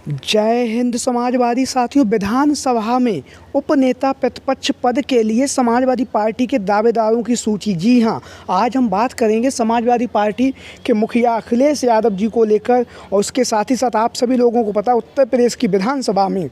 जय हिंद समाजवादी साथियों। विधानसभा में उपनेता प्रतिपक्ष पद के लिए समाजवादी पार्टी के दावेदारों की सूची। जी हां, आज हम बात करेंगे समाजवादी पार्टी के मुखिया अखिलेश यादव जी को लेकर। और उसके साथ ही साथ आप सभी लोगों को पता है, उत्तर प्रदेश की विधानसभा में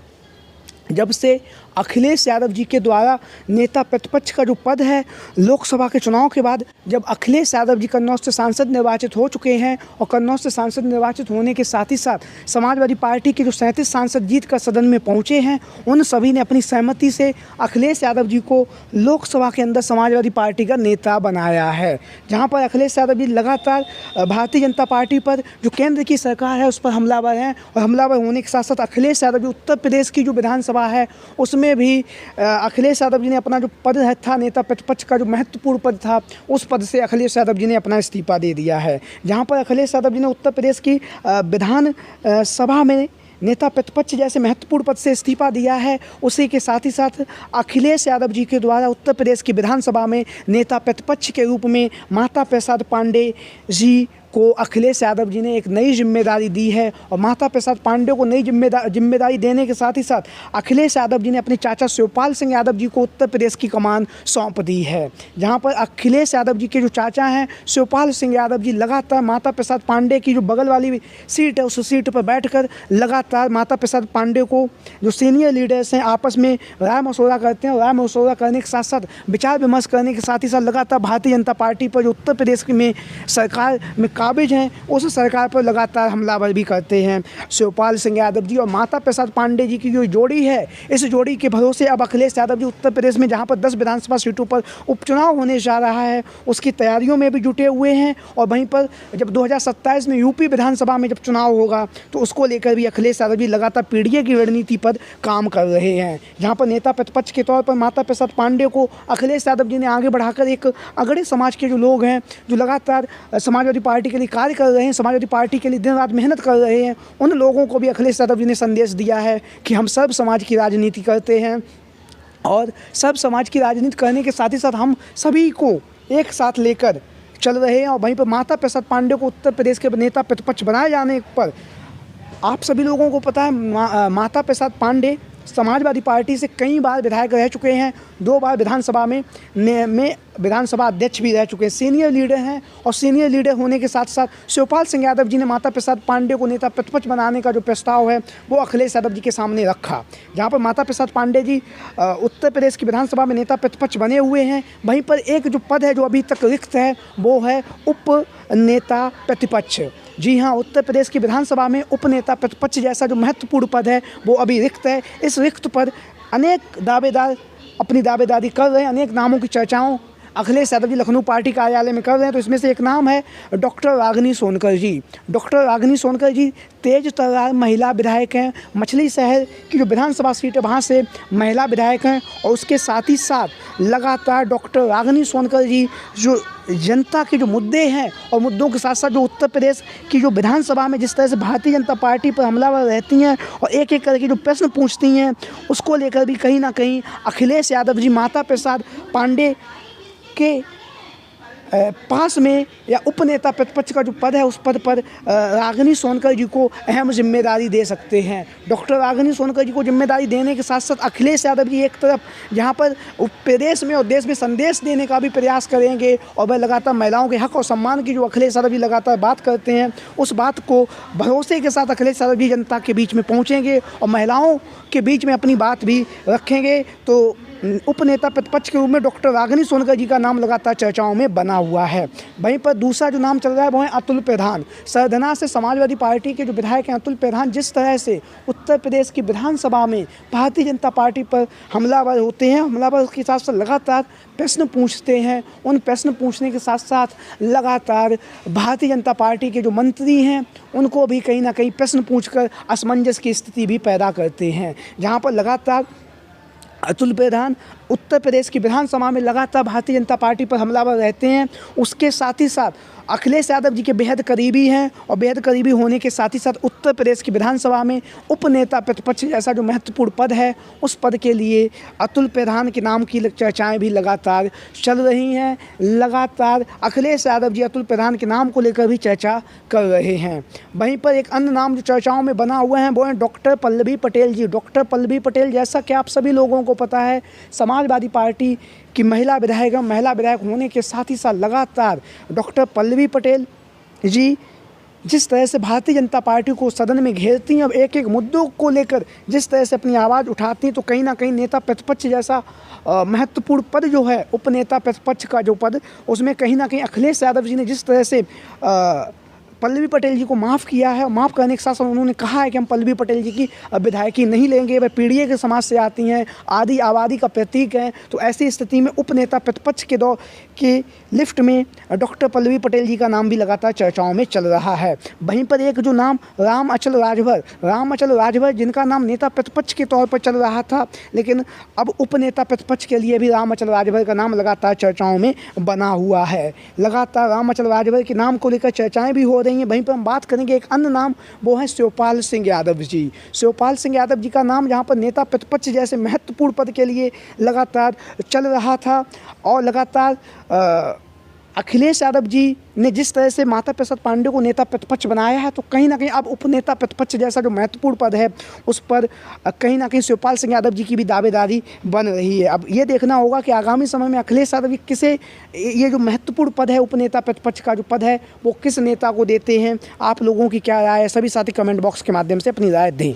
जब से अखिलेश यादव जी के द्वारा नेता प्रतिपक्ष का जो पद है, लोकसभा के चुनाव के बाद जब अखिलेश यादव जी कन्नौज से सांसद निर्वाचित हो चुके हैं और कन्नौज से सांसद निर्वाचित होने के साथ ही साथ समाजवादी पार्टी के जो 37 सांसद जीत कर सदन में पहुंचे हैं, उन सभी ने अपनी सहमति से अखिलेश यादव जी को लोकसभा के अंदर समाजवादी पार्टी का नेता बनाया है। जहाँ पर अखिलेश यादव जी लगातार भारतीय जनता पार्टी पर जो केंद्र की सरकार है उस पर हमलावर हैं, और हमलावर होने के साथ साथ अखिलेश यादव जी उत्तर प्रदेश की जो विधानसभा है उसमें भी अखिलेश यादव जी ने अपना जो पद था, नेता प्रतिपक्ष का जो महत्वपूर्ण पद था, उस पद से अखिलेश यादव जी ने अपना इस्तीफा दे दिया है। जहां पर अखिलेश यादव जी ने उत्तर प्रदेश की विधान सभा में नेता प्रतिपक्ष जैसे महत्वपूर्ण पद से इस्तीफा दिया है, उसी के साथ ही साथ अखिलेश यादव जी के द्वारा उत्तर प्रदेश की विधानसभा में नेता प्रतिपक्ष के रूप में माता प्रसाद पांडे जी को अखिलेश यादव जी ने एक नई जिम्मेदारी दी है। और माता प्रसाद पांडे को नई जिम्मेदारी देने के साथ ही साथ अखिलेश यादव जी ने अपने चाचा शिवपाल सिंह यादव जी को उत्तर प्रदेश की कमान सौंप दी है। जहां पर अखिलेश यादव जी के जो चाचा हैं शिवपाल सिंह यादव जी लगातार माता प्रसाद पांडे की जो बगल वाली सीट है उस सीट पर बैठकर लगातार माता प्रसाद पांडे को जो सीनियर लीडर्स हैं आपस में राय मशवरा करते हैं। राय मशवरा करने के साथ साथ विचार विमर्श करने के साथ ही साथ लगातार भारतीय जनता पार्टी पर जो उत्तर प्रदेश में सरकार में काबिज हैं उस सरकार पर लगातार हमलावर भी करते हैं। शिवपाल सिंह यादव जी और माता प्रसाद पांडे जी की जो जोड़ी है, इस जोड़ी के भरोसे अब अखिलेश यादव जी उत्तर प्रदेश में जहां पर 10 विधानसभा सीटों पर उपचुनाव होने जा रहा है उसकी तैयारियों में भी जुटे हुए हैं। और वहीं पर जब 2027 में यूपी विधानसभा में जब चुनाव होगा तो उसको लेकर भी अखिलेश यादव जी लगातार पीढ़ी की रणनीति पर काम कर रहे हैं। जहाँ पर नेता प्रतिपक्ष के तौर पर माता प्रसाद पांडे को अखिलेश यादव जी ने आगे बढ़ाकर एक अगड़े समाज के जो लोग हैं, जो लगातार समाजवादी पार्टी के लिए कार्य कर रहे हैं, समाजवादी पार्टी के लिए दिन रात मेहनत कर रहे हैं, उन लोगों को भी अखिलेश यादव जी ने संदेश दिया है कि हम सब समाज की राजनीति करते हैं और सब समाज की राजनीति करने के साथ ही साथ हम सभी को एक साथ लेकर चल रहे हैं। और वहीं पर माता प्रसाद पांडे को उत्तर प्रदेश के नेता प्रतिपक्ष बनाए जाने पर आप सभी लोगों को पता है, माता प्रसाद पांडे समाजवादी पार्टी से कई बार विधायक रह चुके हैं, 2 बार विधानसभा में विधानसभा अध्यक्ष भी रह चुके हैं, सीनियर लीडर हैं। और सीनियर लीडर होने के साथ साथ शिवपाल सिंह यादव जी ने माता प्रसाद पांडे को नेता प्रतिपक्ष बनाने का जो प्रस्ताव है वो अखिलेश यादव जी के सामने रखा। जहां पर माता प्रसाद पांडे जी उत्तर प्रदेश की विधानसभा में नेता प्रतिपक्ष बने हुए हैं, वहीं पर एक जो पद है जो अभी तक रिक्त है वो है उप नेता प्रतिपक्ष। जी हाँ, उत्तर प्रदेश की विधानसभा में उपनेता प्रतिपक्ष जैसा जो महत्वपूर्ण पद है वो अभी रिक्त है। इस रिक्त पर अनेक दावेदार अपनी दावेदारी कर रहे हैं, अनेक नामों की चर्चाओं अखिलेश यादव जी लखनऊ पार्टी कार्यालय में कर रहे हैं। तो इसमें से एक नाम है डॉक्टर रागिनी सोनकर जी। डॉक्टर रागिनी सोनकर जी तेज तर्रार महिला विधायक हैं, मछली शहर की जो विधानसभा सीट है वहाँ से महिला विधायक हैं। और उसके साथ ही साथ लगातार डॉक्टर रागिनी सोनकर जी जो जनता के जो मुद्दे हैं और मुद्दों के साथ साथ जो उत्तर प्रदेश की जो विधानसभा में जिस तरह से भारतीय जनता पार्टी पर हमलावर रहती हैं और एक एक करके जो प्रश्न पूछती हैं, उसको लेकर भी कहीं ना कहीं अखिलेश यादव जी माता प्रसाद पांडे के पास में या उपनेता प्रतिपक्ष का जो पद है उस पद पर रागिनी सोनकर जी को अहम जिम्मेदारी दे सकते हैं। डॉक्टर रागिनी सोनकर जी को जिम्मेदारी देने के साथ साथ अखिलेश यादव जी एक तरफ जहां पर प्रदेश में और देश में संदेश देने का भी प्रयास करेंगे और वह लगातार महिलाओं के हक और सम्मान की जो अखिलेश यादव जी लगातार बात करते हैं उस बात को भरोसे के साथ अखिलेश यादव जी जनता के बीच में पहुँचेंगे और महिलाओं के बीच में अपनी बात भी रखेंगे। तो उपनेता प्रतिपक्ष के रूप में डॉक्टर रागिनी सोनकर जी का नाम लगातार चर्चाओं में बना हुआ है। वहीं पर दूसरा जो नाम चल रहा है वो है अतुल प्रधान। सरधना से समाजवादी पार्टी के जो विधायक हैं अतुल प्रधान, जिस तरह से उत्तर प्रदेश की विधानसभा में भारतीय जनता पार्टी पर हमलावर होते हैं, हमलावर के साथ साथ लगातार प्रश्न पूछते हैं, उन प्रश्न पूछने के साथ साथ लगातार भारतीय जनता पार्टी के जो मंत्री हैं उनको भी कहीं ना कहीं प्रश्न पूछकर असमंजस की स्थिति भी पैदा करते हैं। जहाँ पर लगातार अतुल प्रधान उत्तर प्रदेश की विधानसभा में लगातार भारतीय जनता पार्टी पर हमलावर रहते हैं। उसके साथ ही साथ अखिलेश यादव जी के बेहद करीबी हैं और बेहद करीबी होने के साथ ही साथ उत्तर प्रदेश की विधानसभा में उपनेता प्रतिपक्ष जैसा जो महत्वपूर्ण पद है उस पद के लिए अतुल प्रधान के नाम की चर्चाएं भी लगातार चल रही हैं। लगातार अखिलेश यादव जी अतुल प्रधान के नाम को लेकर भी चर्चा कर रहे हैं। वहीं पर एक अन्य नाम जो चर्चाओं में बना हुआ है वो है डॉक्टर पल्लवी पटेल जी। डॉक्टर पल्लवी पटेल, जैसा कि आप सभी लोगों को पता है, समाजवादी पार्टी की महिला विधायक होने के साथ ही साथ लगातार डॉक्टर पल्लवी पटेल जी जिस तरह से भारतीय जनता पार्टी को सदन में घेरती हैं और एक एक मुद्दों को लेकर जिस तरह से अपनी आवाज़ उठाती हैं, तो कहीं ना कहीं नेता प्रतिपक्ष जैसा महत्वपूर्ण पद जो है, उपनेता प्रतिपक्ष का जो पद, उसमें कहीं ना कहीं अखिलेश यादव जी ने जिस तरह से पल्लवी पटेल जी को माफ़ किया है, माफ़ करने के साथ साथ उन्होंने कहा है कि हम पल्लवी पटेल जी की विधायकी नहीं लेंगे, वह पीड़ित के समाज से आती हैं, आदि आबादी का प्रतीक हैं। तो ऐसी स्थिति में उपनेता प्रतिपक्ष के दौर की लिफ्ट में डॉक्टर पल्लवी पटेल जी का नाम भी लगातार चर्चाओं में चल रहा है। वहीं पर एक जो नाम राम अचल राजभर जिनका नाम नेता प्रतिपक्ष के तौर पर चल रहा था, लेकिन अब उपनेता प्रतिपक्ष के लिए भी राम अचल राजभर का नाम लगातार चर्चाओं में बना हुआ है। लगातार राम अचल राजभर के नाम को लेकर चर्चाएँ भी हो रही हैं। वहीं पर हम बात करेंगे एक अन्य नाम, वो है शिवपाल सिंह यादव जी। शिवपाल सिंह यादव जी का नाम जहां पर नेता प्रतिपक्ष जैसे महत्वपूर्ण पद के लिए लगातार चल रहा था और लगातार अखिलेश यादव जी ने जिस तरह से माता प्रसाद पांडे को नेता प्रतिपक्ष बनाया है, तो कहीं ना कहीं अब उपनेता प्रतिपक्ष जैसा जो महत्वपूर्ण पद है उस पर कहीं ना कहीं शिवपाल सिंह यादव जी की भी दावेदारी बन रही है। अब ये देखना होगा कि आगामी समय में अखिलेश यादव जी किसे ये जो महत्वपूर्ण पद है, उपनेता प्रतिपक्ष का जो पद है, वो किस नेता को देते हैं। आप लोगों की क्या राय है? सभी साथी कमेंट बॉक्स के माध्यम से अपनी राय दें।